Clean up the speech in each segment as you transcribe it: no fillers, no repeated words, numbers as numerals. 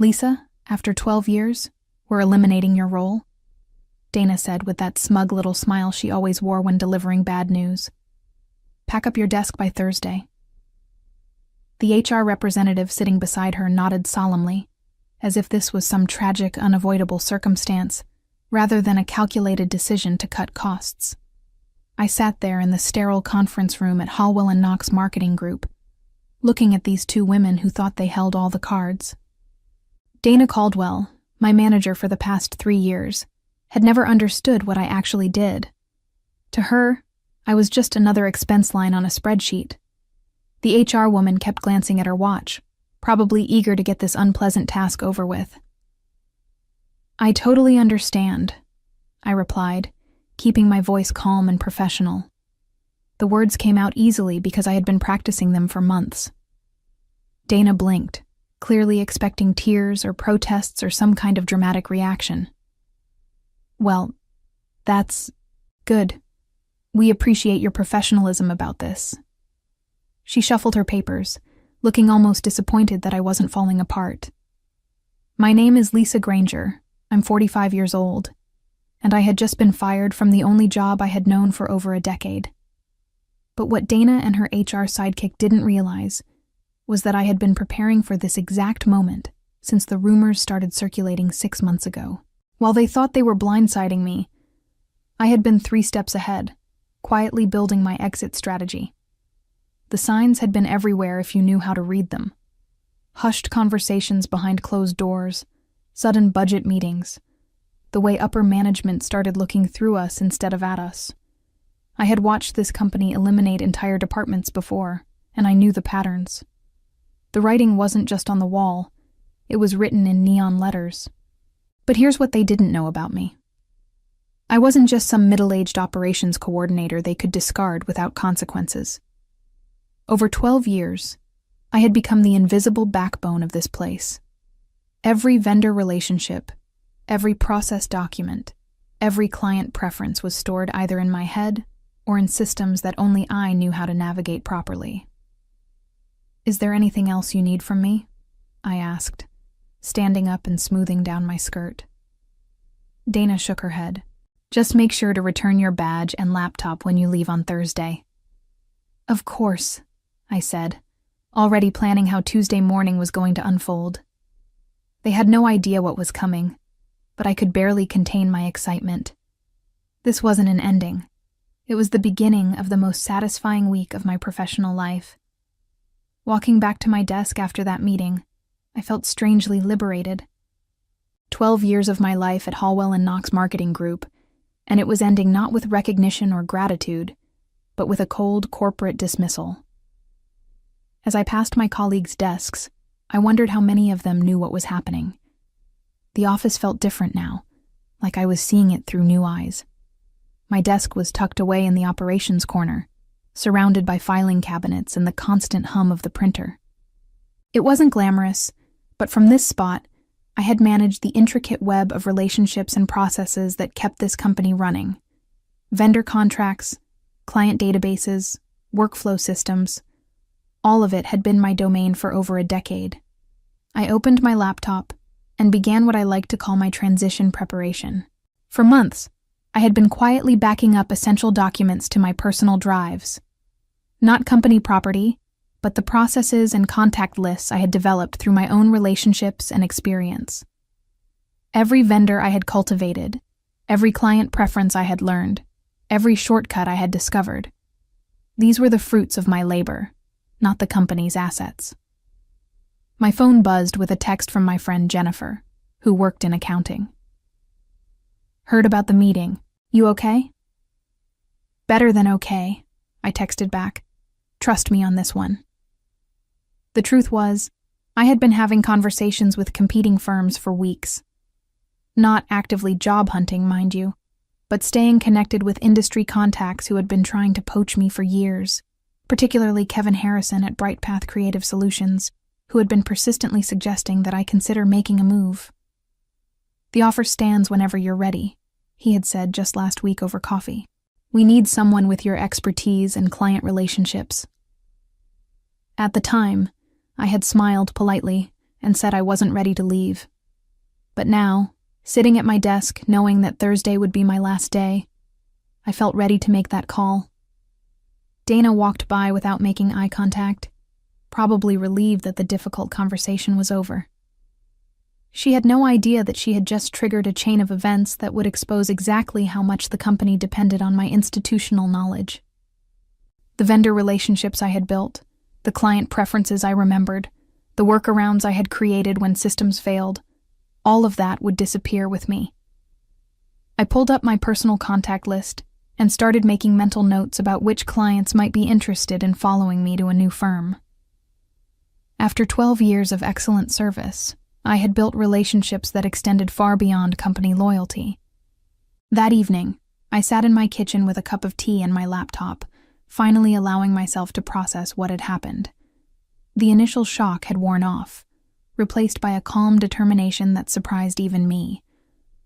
"Lisa, after 12 years, we're eliminating your role," Dana said with that smug little smile she always wore when delivering bad news. "Pack up your desk by Thursday." The HR representative sitting beside her nodded solemnly, as if this was some tragic, unavoidable circumstance, rather than a calculated decision to cut costs. I sat there in the sterile conference room at Hallwell and Knox Marketing Group, looking at these two women who thought they held all the cards. Dana Caldwell, my manager for the past 3 years, had never understood what I actually did. To her, I was just another expense line on a spreadsheet. The HR woman kept glancing at her watch, probably eager to get this unpleasant task over with. "I totally understand," I replied, keeping my voice calm and professional. The words came out easily because I had been practicing them for months. Dana blinked, clearly expecting tears or protests or some kind of dramatic reaction. "Well, that's good. We appreciate your professionalism about this." She shuffled her papers, looking almost disappointed that I wasn't falling apart. "My name is Lisa Granger. I'm 45 years old, and I had just been fired from the only job I had known for over a decade." But what Dana and her HR sidekick didn't realize was that I had been preparing for this exact moment since the rumors started circulating 6 months ago. While they thought they were blindsiding me, I had been 3 steps ahead, quietly building my exit strategy. The signs had been everywhere if you knew how to read them. Hushed conversations behind closed doors, sudden budget meetings, the way upper management started looking through us instead of at us. I had watched this company eliminate entire departments before, and I knew the patterns. The writing wasn't just on the wall, it was written in neon letters. But here's what they didn't know about me. I wasn't just some middle-aged operations coordinator they could discard without consequences. Over 12 years, I had become the invisible backbone of this place. Every vendor relationship, every process document, every client preference was stored either in my head or in systems that only I knew how to navigate properly. "Is there anything else you need from me?" I asked, standing up and smoothing down my skirt. Dana shook her head. "Just make sure to return your badge and laptop when you leave on Thursday." "Of course," I said, already planning how Tuesday morning was going to unfold. They had no idea what was coming, but I could barely contain my excitement. This wasn't an ending. It was the beginning of the most satisfying week of my professional life. Walking back to my desk after that meeting, I felt strangely liberated. 12 years of my life at Hallwell and Knox Marketing Group, and it was ending not with recognition or gratitude, but with a cold corporate dismissal. As I passed my colleagues' desks, I wondered how many of them knew what was happening. The office felt different now, like I was seeing it through new eyes. My desk was tucked away in the operations corner, surrounded by filing cabinets and the constant hum of the printer. It wasn't glamorous, but from this spot, I had managed the intricate web of relationships and processes that kept this company running. Vendor contracts, client databases, workflow systems, all of it had been my domain for over a decade. I opened my laptop and began what I like to call my transition preparation. For months, I had been quietly backing up essential documents to my personal drives. Not company property, but the processes and contact lists I had developed through my own relationships and experience. Every vendor I had cultivated, every client preference I had learned, every shortcut I had discovered. These were the fruits of my labor, not the company's assets. My phone buzzed with a text from my friend Jennifer, who worked in accounting. "Heard about the meeting. You okay?" "Better than okay," I texted back. "Trust me on this one." The truth was, I had been having conversations with competing firms for weeks. Not actively job hunting, mind you, but staying connected with industry contacts who had been trying to poach me for years, particularly Kevin Harrison at BrightPath Creative Solutions, who had been persistently suggesting that I consider making a move. "The offer stands whenever you're ready," he had said just last week over coffee. "We need someone with your expertise and client relationships." At the time, I had smiled politely and said I wasn't ready to leave. But now, sitting at my desk knowing that Thursday would be my last day, I felt ready to make that call. Dana walked by without making eye contact, probably relieved that the difficult conversation was over. She had no idea that she had just triggered a chain of events that would expose exactly how much the company depended on my institutional knowledge. The vendor relationships I had built, the client preferences I remembered, the workarounds I had created when systems failed, all of that would disappear with me. I pulled up my personal contact list and started making mental notes about which clients might be interested in following me to a new firm. After 12 years of excellent service, I had built relationships that extended far beyond company loyalty. That evening, I sat in my kitchen with a cup of tea and my laptop, finally allowing myself to process what had happened. The initial shock had worn off, replaced by a calm determination that surprised even me.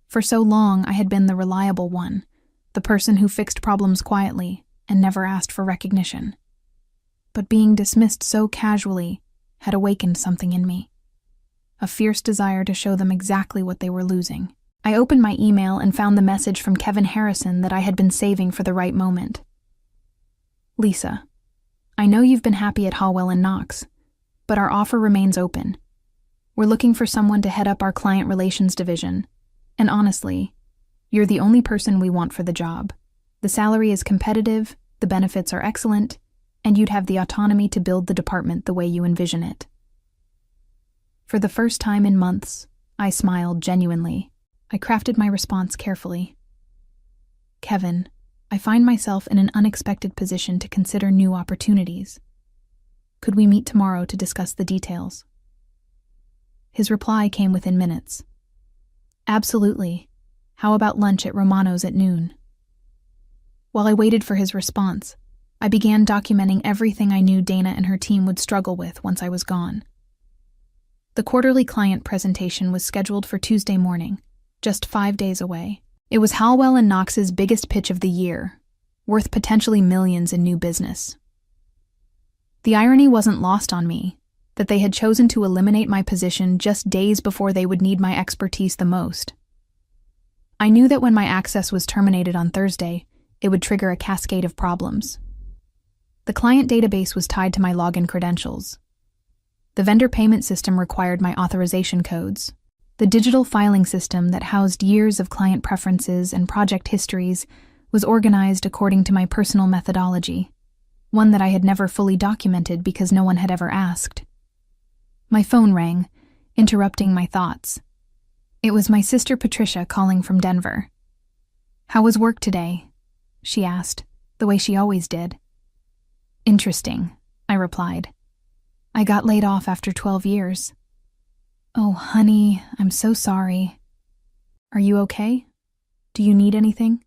For so long, I had been the reliable one, the person who fixed problems quietly and never asked for recognition. But being dismissed so casually had awakened something in me. A fierce desire to show them exactly what they were losing. I opened my email and found the message from Kevin Harrison that I had been saving for the right moment. Lisa, I know you've been happy at Hallwell & Knox, but our offer remains open. We're looking for someone to head up our client relations division, and honestly, you're the only person we want for the job. The salary is competitive, the benefits are excellent, and you'd have the autonomy to build the department the way you envision it. For the first time in months, I smiled genuinely. I crafted my response carefully. Kevin, I find myself in an unexpected position to consider new opportunities. Could we meet tomorrow to discuss the details? His reply came within minutes. Absolutely. How about lunch at Romano's at noon? While I waited for his response, I began documenting everything I knew Dana and her team would struggle with once I was gone. The quarterly client presentation was scheduled for Tuesday morning, just 5 days away. It was Hallwell & Knox's biggest pitch of the year, worth potentially millions in new business. The irony wasn't lost on me, that they had chosen to eliminate my position just days before they would need my expertise the most. I knew that when my access was terminated on Thursday, it would trigger a cascade of problems. The client database was tied to my login credentials. The vendor payment system required my authorization codes. The digital filing system that housed years of client preferences and project histories was organized according to my personal methodology, one that I had never fully documented because no one had ever asked. My phone rang, interrupting my thoughts. It was my sister Patricia calling from Denver. "How was work today?" she asked, the way she always did. "Interesting," I replied. "I got laid off after 12 years. "Oh, honey, I'm so sorry. Are you okay? Do you need anything?"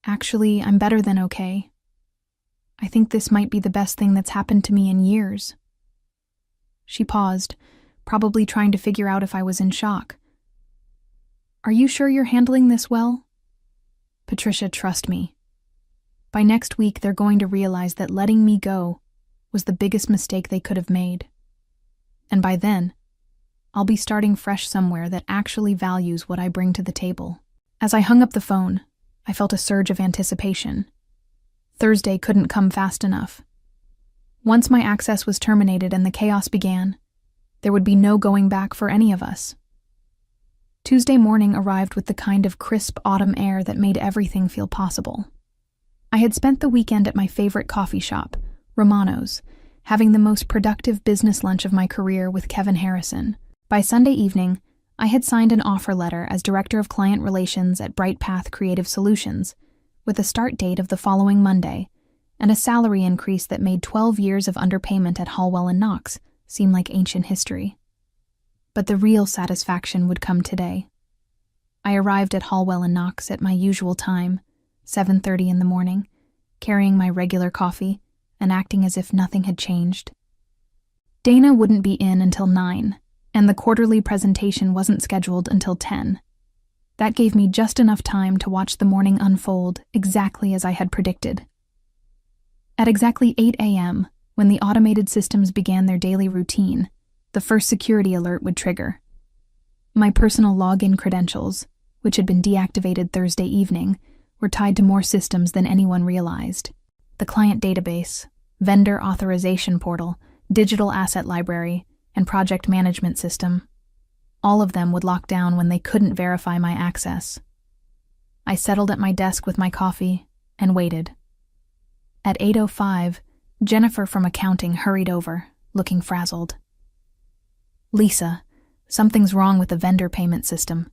"Actually, I'm better than okay. I think this might be the best thing that's happened to me in years." She paused, probably trying to figure out if I was in shock. "Are you sure you're handling this well?" "Patricia, trust me. By next week, they're going to realize that letting me go was the biggest mistake they could have made. And by then, I'll be starting fresh somewhere that actually values what I bring to the table." As I hung up the phone, I felt a surge of anticipation. Thursday couldn't come fast enough. Once my access was terminated and the chaos began, there would be no going back for any of us. Tuesday morning arrived with the kind of crisp autumn air that made everything feel possible. I had spent the weekend at my favorite coffee shop, Romano's, having the most productive business lunch of my career with Kevin Harrison. By Sunday evening, I had signed an offer letter as Director of Client Relations at Bright Path Creative Solutions, with a start date of the following Monday, and a salary increase that made 12 years of underpayment at Hallwell & Knox seem like ancient history. But the real satisfaction would come today. I arrived at Hallwell & Knox at my usual time, 7:30 in the morning, carrying my regular coffee and acting as if nothing had changed. Dana wouldn't be in until 9, and the quarterly presentation wasn't scheduled until 10. That gave me just enough time to watch the morning unfold exactly as I had predicted. At exactly 8 a.m., when the automated systems began their daily routine, the first security alert would trigger. My personal login credentials, which had been deactivated Thursday evening, were tied to more systems than anyone realized. The client database, vendor authorization portal, digital asset library, and project management system. All of them would lock down when they couldn't verify my access. I settled at my desk with my coffee and waited. At 8:05, Jennifer from accounting hurried over, looking frazzled. "Lisa, something's wrong with the vendor payment system.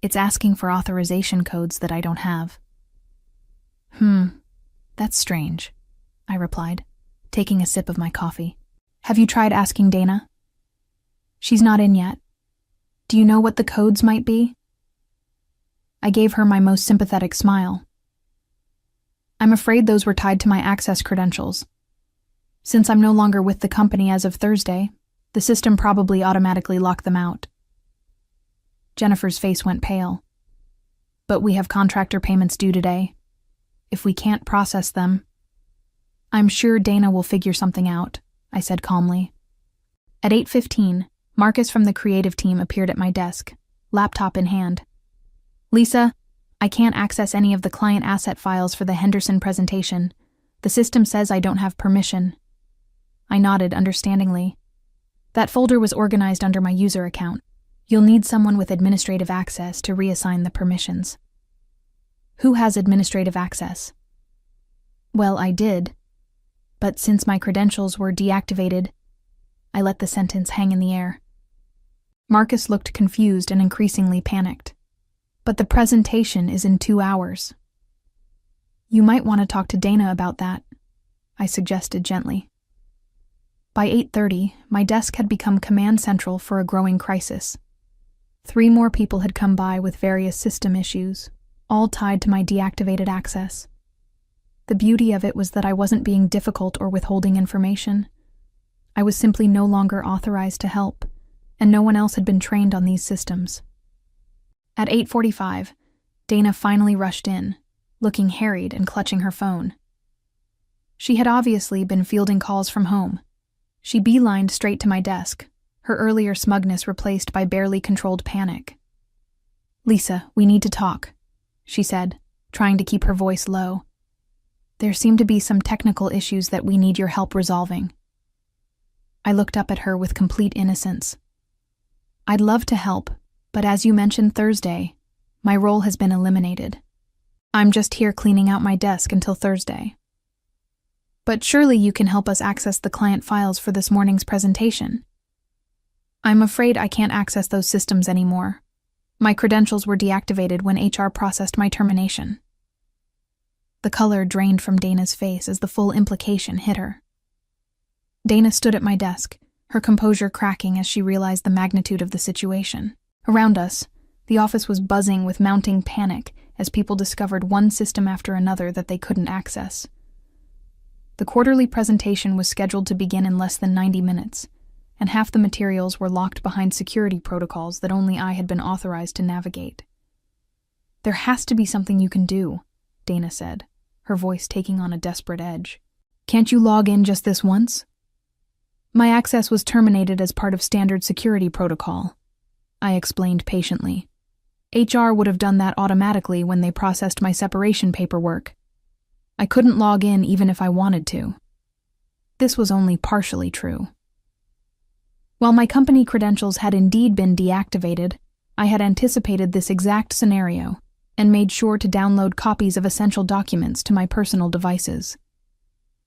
It's asking for authorization codes that I don't have." That's strange," I replied, taking a sip of my coffee. "Have you tried asking Dana?" "She's not in yet. Do you know what the codes might be?" I gave her my most sympathetic smile. "I'm afraid those were tied to my access credentials. Since I'm no longer with the company as of Thursday, the system probably automatically locked them out." Jennifer's face went pale. "But we have contractor payments due today. If we can't process them..." "I'm sure Dana will figure something out," I said calmly. At 8:15, Marcus from the creative team appeared at my desk, laptop in hand. "Lisa, I can't access any of the client asset files for the Henderson presentation. The system says I don't have permission." I nodded understandingly. "That folder was organized under my user account. You'll need someone with administrative access to reassign the permissions." "Who has administrative access?" "Well, I did. But since my credentials were deactivated..." I let the sentence hang in the air. Marcus looked confused and increasingly panicked. "But the presentation is in 2 hours." "You might want to talk to Dana about that," I suggested gently. By 8:30, my desk had become command central for a growing crisis. 3 more people had come by with various system issues, all tied to my deactivated access. The beauty of it was that I wasn't being difficult or withholding information. I was simply no longer authorized to help, and no one else had been trained on these systems. At 8:45, Dana finally rushed in, looking harried and clutching her phone. She had obviously been fielding calls from home. She beelined straight to my desk, her earlier smugness replaced by barely controlled panic. "Lisa, we need to talk," she said, trying to keep her voice low. "There seem to be some technical issues that we need your help resolving." I looked up at her with complete innocence. "I'd love to help, but as you mentioned Thursday, my role has been eliminated. I'm just here cleaning out my desk until Thursday." "But surely you can help us access the client files for this morning's presentation." "I'm afraid I can't access those systems anymore. My credentials were deactivated when HR processed my termination." The color drained from Dana's face as the full implication hit her. Dana stood at my desk, her composure cracking as she realized the magnitude of the situation. Around us, the office was buzzing with mounting panic as people discovered one system after another that they couldn't access. The quarterly presentation was scheduled to begin in less than 90 minutes, and half the materials were locked behind security protocols that only I had been authorized to navigate. "There has to be something you can do," Dana said, her voice taking on a desperate edge. "Can't you log in just this once?" "My access was terminated as part of standard security protocol," I explained patiently. "HR would have done that automatically when they processed my separation paperwork. I couldn't log in even if I wanted to." This was only partially true. While my company credentials had indeed been deactivated, I had anticipated this exact scenario and made sure to download copies of essential documents to my personal devices.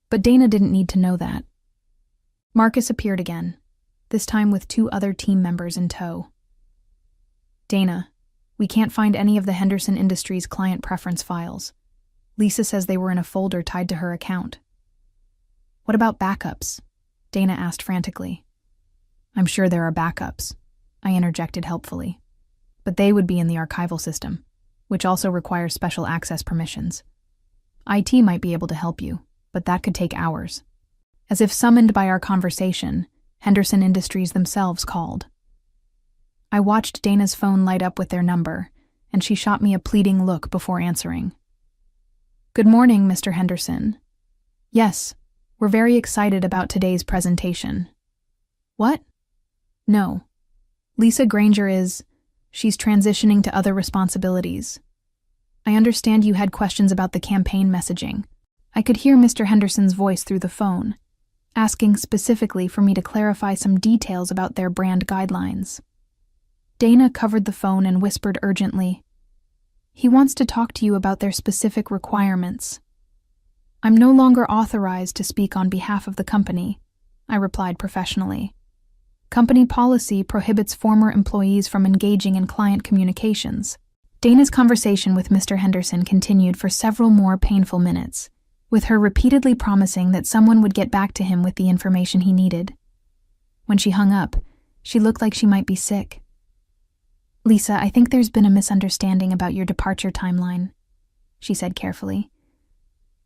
But Dana didn't need to know that. Marcus appeared again, this time with 2 other team members in tow. "Dana, we can't find any of the Henderson Industries client preference files. Lisa says they were in a folder tied to her account." "What about backups?" Dana asked frantically. "I'm sure there are backups," I interjected helpfully. "But they would be in the archival system, which also requires special access permissions. IT might be able to help you, but that could take hours." As if summoned by our conversation, Henderson Industries themselves called. I watched Dana's phone light up with their number, and she shot me a pleading look before answering. "Good morning, Mr. Henderson. Yes, we're very excited about today's presentation." "What?" No. Lisa Granger she's transitioning to other responsibilities. I understand you had questions about the campaign messaging. I could hear Mr. Henderson's voice through the phone, asking specifically for me to clarify some details about their brand guidelines. Dana covered the phone and whispered urgently, "He wants to talk to you about their specific requirements." "I'm no longer authorized to speak on behalf of the company," I replied professionally. "Company policy prohibits former employees from engaging in client communications." Dana's conversation with Mr. Henderson continued for several more painful minutes, with her repeatedly promising that someone would get back to him with the information he needed. When she hung up, she looked like she might be sick. "Lisa, I think there's been a misunderstanding about your departure timeline," she said carefully.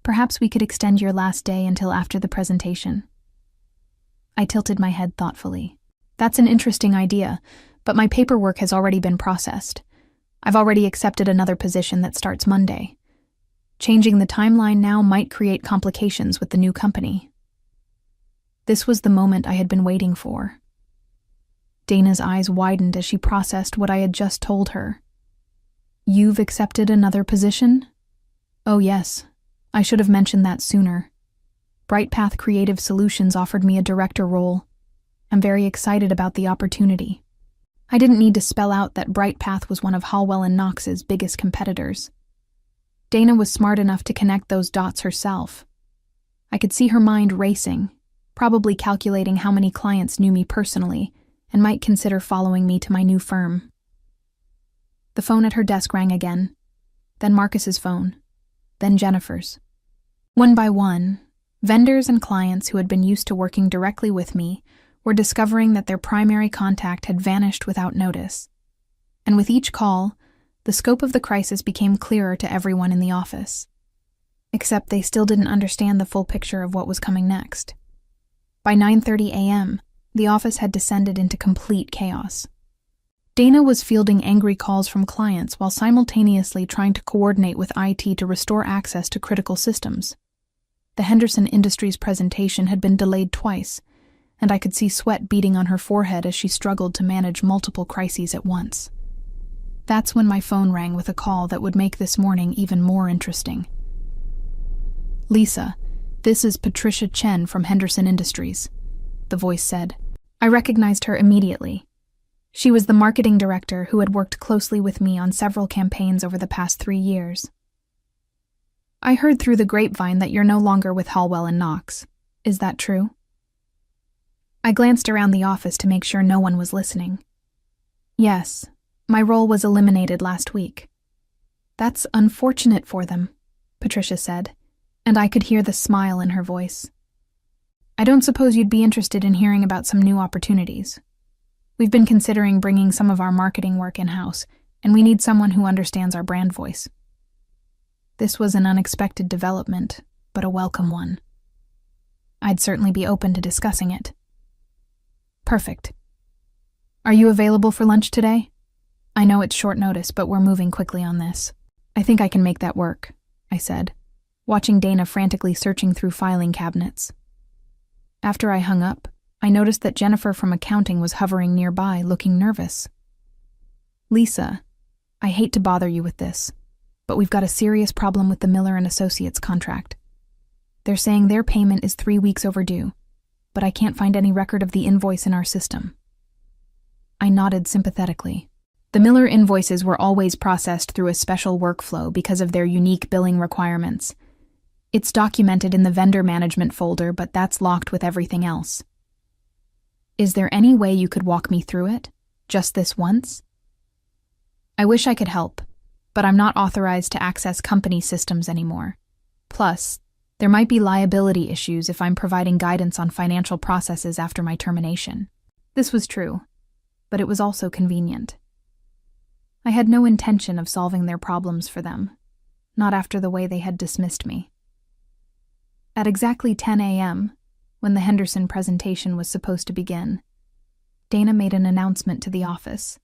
"Perhaps we could extend your last day until after the presentation." I tilted my head thoughtfully. "That's an interesting idea, but my paperwork has already been processed. I've already accepted another position that starts Monday. Changing the timeline now might create complications with the new company." This was the moment I had been waiting for. Dana's eyes widened as she processed what I had just told her. "You've accepted another position?" "Oh yes, I should have mentioned that sooner. BrightPath Creative Solutions offered me a director role. I'm very excited about the opportunity." I didn't need to spell out that BrightPath was one of Hallwell & Knox's biggest competitors. Dana was smart enough to connect those dots herself. I could see her mind racing, probably calculating how many clients knew me personally and might consider following me to my new firm. The phone at her desk rang again, then Marcus's phone, then Jennifer's. One by one, vendors and clients who had been used to working directly with me were discovering that their primary contact had vanished without notice. And with each call, the scope of the crisis became clearer to everyone in the office. Except they still didn't understand the full picture of what was coming next. By 9:30 a.m., the office had descended into complete chaos. Dana was fielding angry calls from clients while simultaneously trying to coordinate with IT to restore access to critical systems. The Henderson Industries presentation had been delayed twice, and I could see sweat beading on her forehead as she struggled to manage multiple crises at once. That's when my phone rang with a call that would make this morning even more interesting. "Lisa, this is Patricia Chen from Henderson Industries," the voice said. I recognized her immediately. She was the marketing director who had worked closely with me on several campaigns over the past 3 years. "I heard through the grapevine that you're no longer with Hallwell & Knox. Is that true?" I glanced around the office to make sure no one was listening. "Yes, my role was eliminated last week." "That's unfortunate for them," Patricia said, and I could hear the smile in her voice. "I don't suppose you'd be interested in hearing about some new opportunities. We've been considering bringing some of our marketing work in-house, and we need someone who understands our brand voice." This was an unexpected development, but a welcome one. I'd certainly be open to discussing it. "Perfect. Are you available for lunch today? I know it's short notice, but we're moving quickly on this." "I think I can make that work," I said, watching Dana frantically searching through filing cabinets. After I hung up, I noticed that Jennifer from accounting was hovering nearby, looking nervous. "Lisa, I hate to bother you with this, but we've got a serious problem with the Miller & Associates contract. They're saying their payment is 3 weeks overdue, but I can't find any record of the invoice in our system." I nodded sympathetically. The Miller invoices were always processed through a special workflow because of their unique billing requirements. It's documented in the vendor management folder, but that's locked with everything else. "Is there any way you could walk me through it? Just this once?" "I wish I could help, but I'm not authorized to access company systems anymore. Plus, there might be liability issues if I'm providing guidance on financial processes after my termination." This was true, but it was also convenient. I had no intention of solving their problems for them, not after the way they had dismissed me. At exactly 10 a.m., when the Henderson presentation was supposed to begin, Dana made an announcement to the office.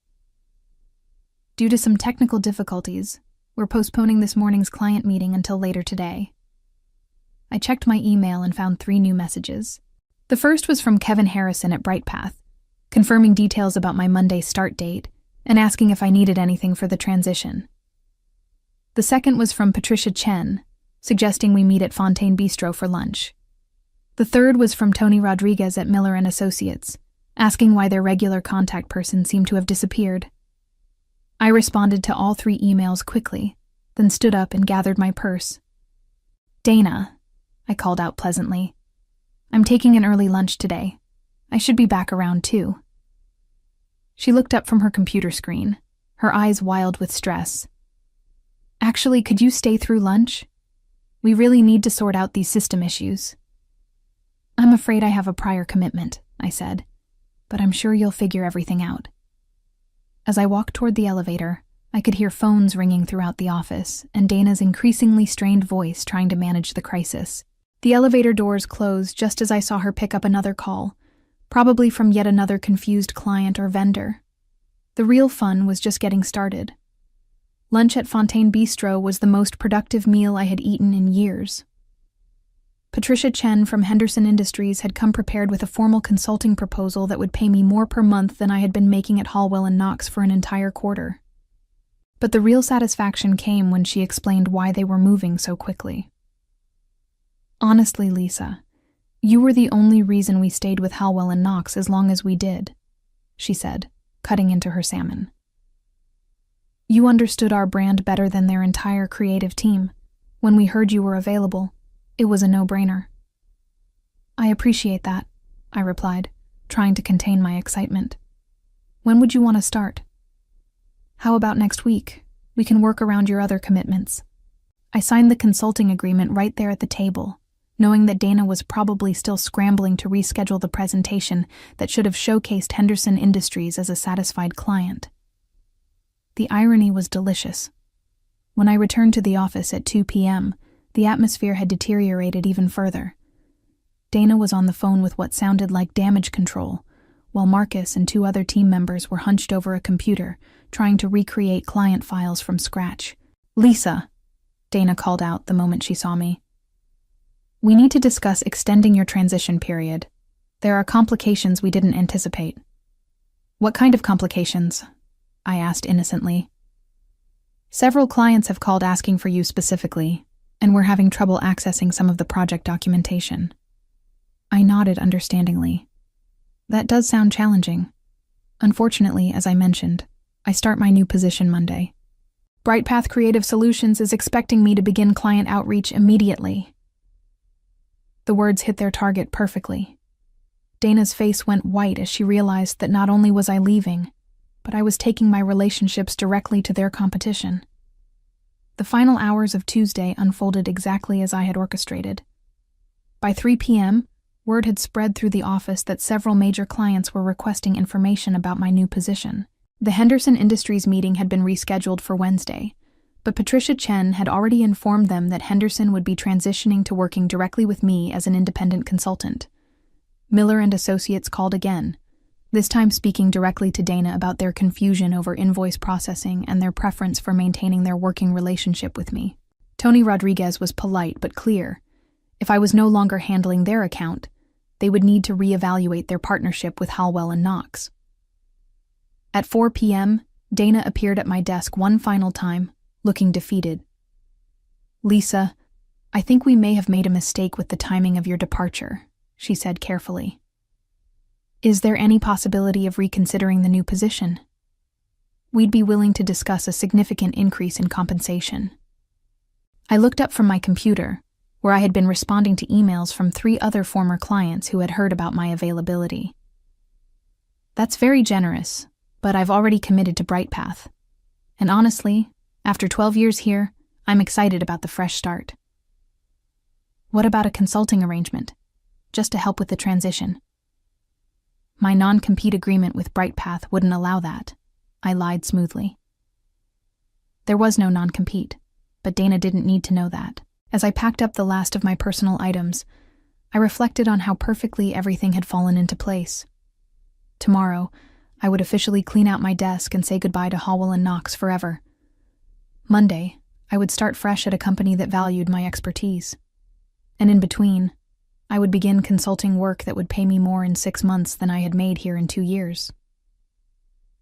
"Due to some technical difficulties, we're postponing this morning's client meeting until later today." I checked my email and found 3 new messages. The first was from Kevin Harrison at BrightPath, confirming details about my Monday start date, and asking if I needed anything for the transition. The second was from Patricia Chen, suggesting we meet at Fontaine Bistro for lunch. The third was from Tony Rodriguez at Miller & Associates, asking why their regular contact person seemed to have disappeared. I responded to all 3 emails quickly, then stood up and gathered my purse. "Dana," I called out pleasantly. "I'm taking an early lunch today. I should be back around 2. She looked up from her computer screen, her eyes wild with stress. "Actually, could you stay through lunch? We really need to sort out these system issues." "I'm afraid I have a prior commitment," I said, "but I'm sure you'll figure everything out." As I walked toward the elevator, I could hear phones ringing throughout the office and Dana's increasingly strained voice trying to manage the crisis. The elevator doors closed just as I saw her pick up another call, probably from yet another confused client or vendor. The real fun was just getting started. Lunch at Fontaine Bistro was the most productive meal I had eaten in years. Patricia Chen from Henderson Industries had come prepared with a formal consulting proposal that would pay me more per month than I had been making at Hallwell & Knox for an entire quarter. But the real satisfaction came when she explained why they were moving so quickly. "Honestly, Lisa, you were the only reason we stayed with Hallwell & Knox as long as we did," she said, cutting into her salmon. "You understood our brand better than their entire creative team. When we heard you were available, it was a no-brainer." "I appreciate that," I replied, trying to contain my excitement. "When would you want to start?" "How about next week? We can work around your other commitments." I signed the consulting agreement right there at the table, knowing that Dana was probably still scrambling to reschedule the presentation that should have showcased Henderson Industries as a satisfied client. The irony was delicious. When I returned to the office at 2 p.m., the atmosphere had deteriorated even further. Dana was on the phone with what sounded like damage control, while Marcus and 2 other team members were hunched over a computer, trying to recreate client files from scratch. "Lisa," Dana called out the moment she saw me. "We need to discuss extending your transition period. There are complications we didn't anticipate." "What kind of complications?" I asked innocently. "Several clients have called asking for you specifically, and we're having trouble accessing some of the project documentation." I nodded understandingly. "That does sound challenging. Unfortunately, as I mentioned, I start my new position Monday. BrightPath Creative Solutions is expecting me to begin client outreach immediately." The words hit their target perfectly. Dana's face went white as she realized that not only was I leaving, but I was taking my relationships directly to their competition. The final hours of Tuesday unfolded exactly as I had orchestrated. By 3 p.m., word had spread through the office that several major clients were requesting information about my new position. The Henderson Industries meeting had been rescheduled for Wednesday, but Patricia Chen had already informed them that Henderson would be transitioning to working directly with me as an independent consultant. Miller & Associates called again, this time speaking directly to Dana about their confusion over invoice processing and their preference for maintaining their working relationship with me. Tony Rodriguez was polite but clear. If I was no longer handling their account, they would need to reevaluate their partnership with Hallwell & Knox. At 4 p.m., Dana appeared at my desk one final time, looking defeated. "Lisa, I think we may have made a mistake with the timing of your departure," she said carefully. "Is there any possibility of reconsidering the new position? We'd be willing to discuss a significant increase in compensation." I looked up from my computer, where I had been responding to emails from 3 other former clients who had heard about my availability. "That's very generous, but I've already committed to BrightPath. And honestly, after 12 years here, I'm excited about the fresh start." "What about a consulting arrangement, just to help with the transition?" "My non-compete agreement with BrightPath wouldn't allow that," I lied smoothly. There was no non-compete, but Dana didn't need to know that. As I packed up the last of my personal items, I reflected on how perfectly everything had fallen into place. Tomorrow, I would officially clean out my desk and say goodbye to Hallwell & Knox forever. Monday, I would start fresh at a company that valued my expertise. And in between, I would begin consulting work that would pay me more in 6 months than I had made here in 2 years.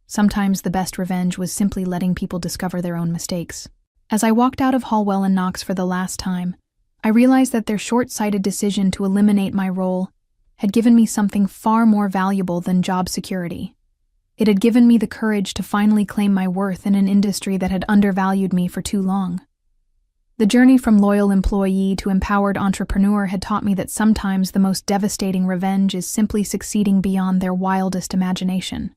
Sometimes the best revenge was simply letting people discover their own mistakes. As I walked out of Hallwell and Knox for the last time, I realized that their short-sighted decision to eliminate my role had given me something far more valuable than job security. It had given me the courage to finally claim my worth in an industry that had undervalued me for too long. The journey from loyal employee to empowered entrepreneur had taught me that sometimes the most devastating revenge is simply succeeding beyond their wildest imagination.